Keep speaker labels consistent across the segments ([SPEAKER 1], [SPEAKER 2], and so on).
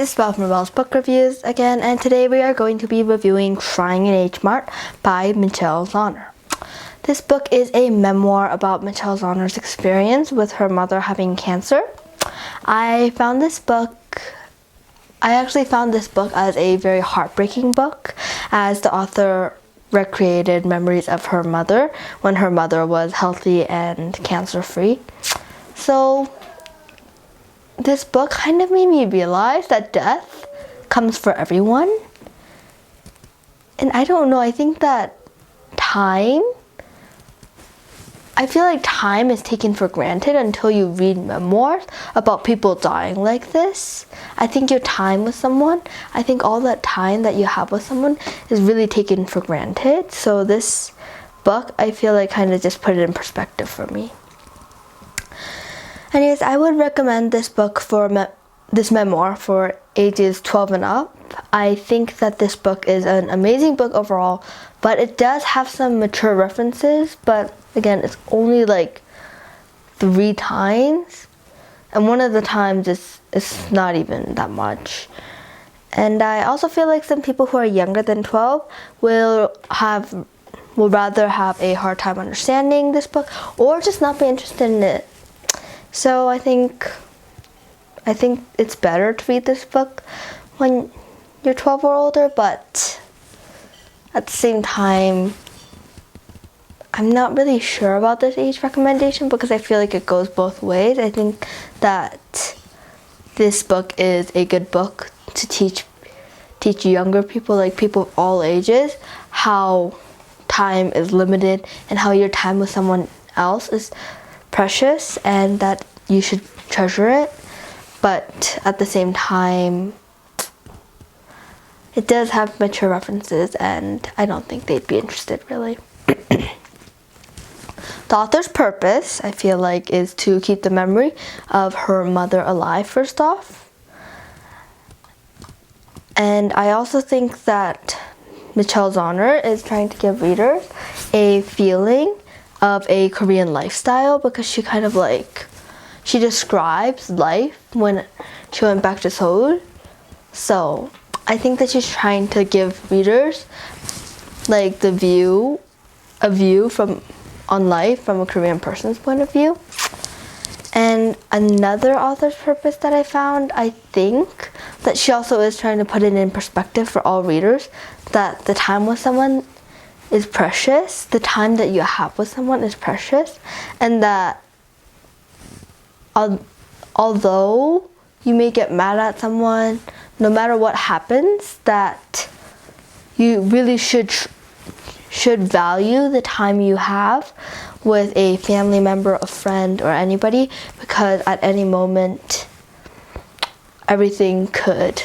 [SPEAKER 1] this is Belle from Belle's Book Reviews again, and today we are going to be reviewing Crying in H-mart by Michelle Zauner. This book is a memoir about Michelle Zauner's experience with her mother having cancer. I actually found this book as a very heartbreaking book, as the author recreated memories of her mother when her mother was healthy and cancer-free. So this book kind of made me realize that death comes for everyone. And I don't know, I think that I feel like time is taken for granted until you read memoirs about people dying like this. I think your time with someone, I think all that time that you have with someone is really taken for granted. So this book, I feel like kind of just put it in perspective for me. Anyways, I would recommend this book this memoir for ages 12 and up. I think that this book is an amazing book overall, but it does have some mature references, but again, it's only like 3 times, and one of the times is not even that much. And I also feel like some people who are younger than 12 will rather have a hard time understanding this book or just not be interested in it. So I think it's better to read this book when you're 12 or older, but at the same time, I'm not really sure about this age recommendation because I feel like it goes both ways. I think that this book is a good book to teach younger people, like people of all ages, how time is limited and how your time with someone else is precious and that you should treasure it. But at the same time, it does have mature references and I don't think they'd be interested really. The author's purpose, I feel like, is to keep the memory of her mother alive first off. And I also think that Michelle Zauner is trying to give readers a feeling of a Korean lifestyle because she she describes life when she went back to Seoul. So I think that she's trying to give readers like a view on life from a Korean person's point of view. And another author's purpose that I found, I think that she also is trying to put it in perspective for all readers, that the time with someone is precious, the time that you have with someone is precious, and that although you may get mad at someone, no matter what happens, that you really should value the time you have with a family member, a friend, or anybody, because at any moment everything could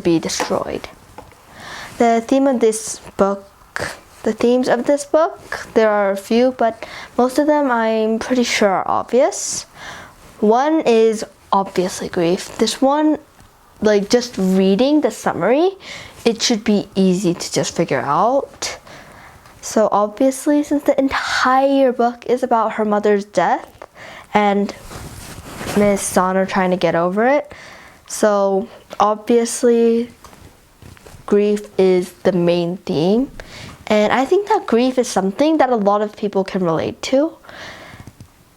[SPEAKER 1] be destroyed. The themes of this book, there are a few, but most of them I'm pretty sure are obvious. One is obviously grief. This one, like just reading the summary, it should be easy to just figure out. So obviously, since the entire book is about her mother's death and Miss Zauner trying to get over it, so obviously grief is the main theme. And I think that grief is something that a lot of people can relate to.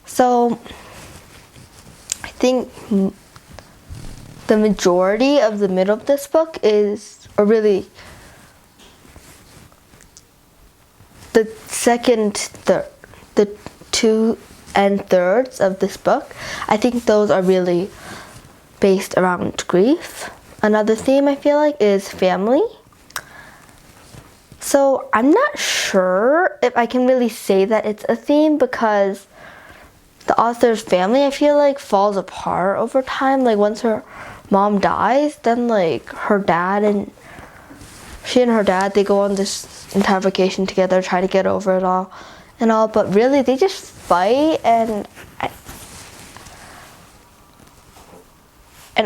[SPEAKER 1] So I think the majority of the middle of this book or really the the 2 3/3 of this book, I think those are really based around grief. Another theme I feel like is family. So I'm not sure if I can really say that it's a theme because the author's family, I feel like, falls apart over time. Like once her mom dies, then like she and her dad, they go on this entire vacation together, try to get over it all and all, but really they just fight, and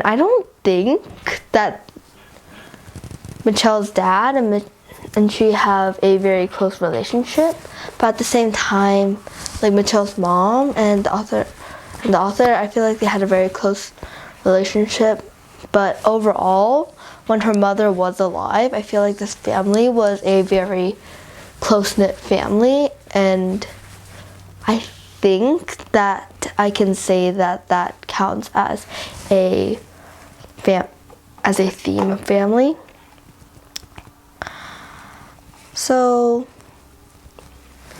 [SPEAKER 1] I don't think that Michelle's dad and she have a very close relationship, but at the same time, like Michelle's mom and the author, I feel like they had a very close relationship. But overall, when her mother was alive, I feel like this family was a very close-knit family, and I think that I can say that that counts as a theme of family. So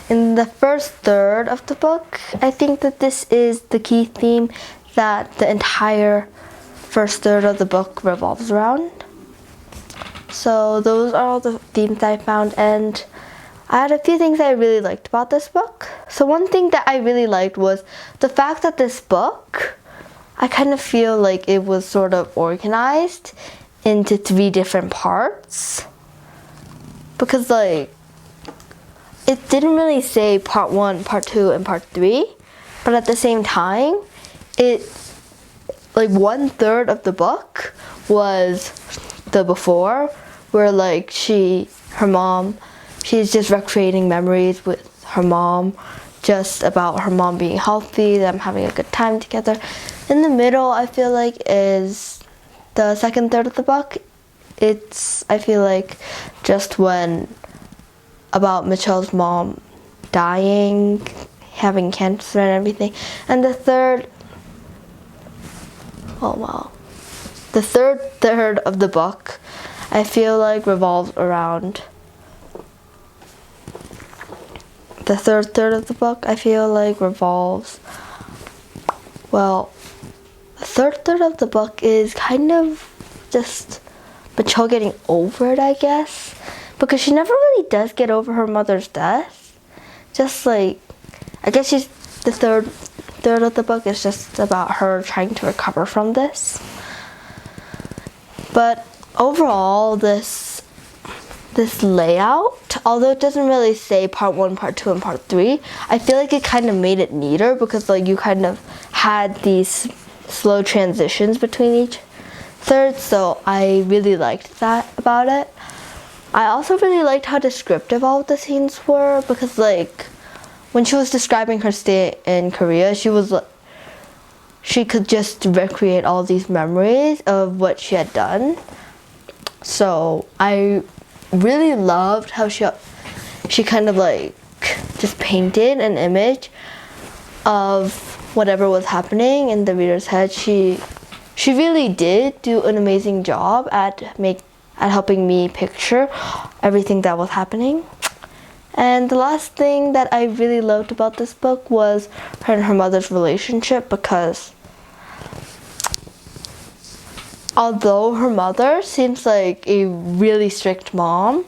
[SPEAKER 1] in the first third of the book, I think that this is the key theme that the entire first third of the book revolves around. So those are all the themes that I found, and I had a few things I really liked about this book. So one thing that I really liked was the fact that this book, I kind of feel like it was sort of organized into 3 different parts. Because like, it didn't really say part 1, part 2, and part 3. But at the same time, like 1/3 of the book was the before, where like she's just recreating memories with her mom, just about her mom being healthy, them having a good time together. In the middle, I feel like, is the second third of the book. I feel like, just about Michelle's mom dying, having cancer and everything. And the third third of the book, I feel like revolves around the third third of the book. I feel like the third third of the book is kind of just Michelle getting over it, I guess, because she never really does get over her mother's death. Just like, I guess the third third of the book is just about her trying to recover from this. But overall, this layout, although it doesn't really say part 1, part 2, and part 3, I feel like it kind of made it neater, because like you kind of had these slow transitions between each third, so I really liked that about it. I also really liked how descriptive all of the scenes were, because like when she was describing her stay in Korea, she could just recreate all these memories of what she had done. So I really loved how she kind of like just painted an image of whatever was happening in the reader's head. She really did do an amazing job at helping me picture everything that was happening. And the last thing that I really loved about this book was her and her mother's relationship, because although her mother seems like a really strict mom,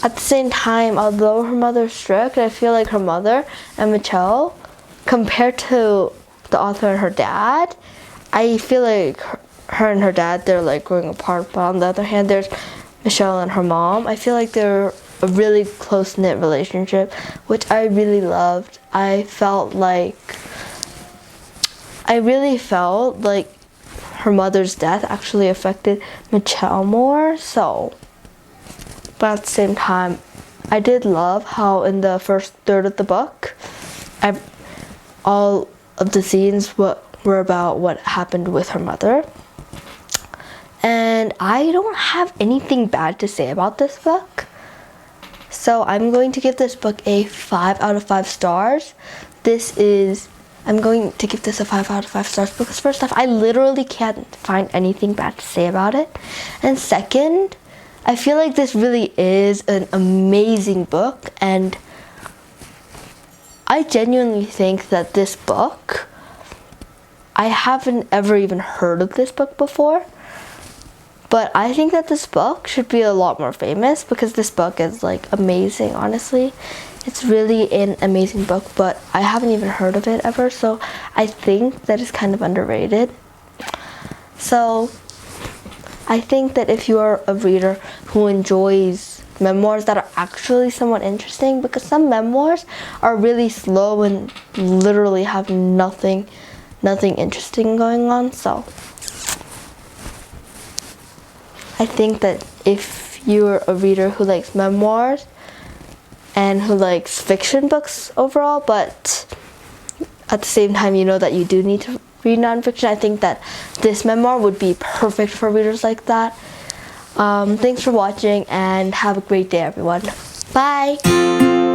[SPEAKER 1] at the same time, although her mother's strict, I feel like her mother and Michelle, compared to the author and her dad, I feel like her and her dad, they're like growing apart. But on the other hand, there's Michelle and her mom. I feel like they're a really close-knit relationship, which I really loved. I really felt like her mother's death actually affected Michelle more. But at the same time, I did love how in the first third of the book, all of the scenes were about what happened with her mother. And I don't have anything bad to say about this book. So I'm going to give this book a 5 out of 5 stars. I'm going to give this a 5 out of 5 stars because first off, I literally can't find anything bad to say about it. And second, I feel like this really is an amazing book, and I genuinely think that this book, I haven't ever even heard of this book before, but I think that this book should be a lot more famous because this book is like amazing, honestly. It's really an amazing book, but I haven't even heard of it ever, so I think that it's kind of underrated. So I think that if you are a reader who enjoys memoirs that are actually somewhat interesting, because some memoirs are really slow and literally have nothing interesting going on, so I think that if you're a reader who likes memoirs and who likes fiction books overall, but at the same time you know that you do need to read nonfiction, I think that this memoir would be perfect for readers like that. Thanks for watching and have a great day, everyone. Bye!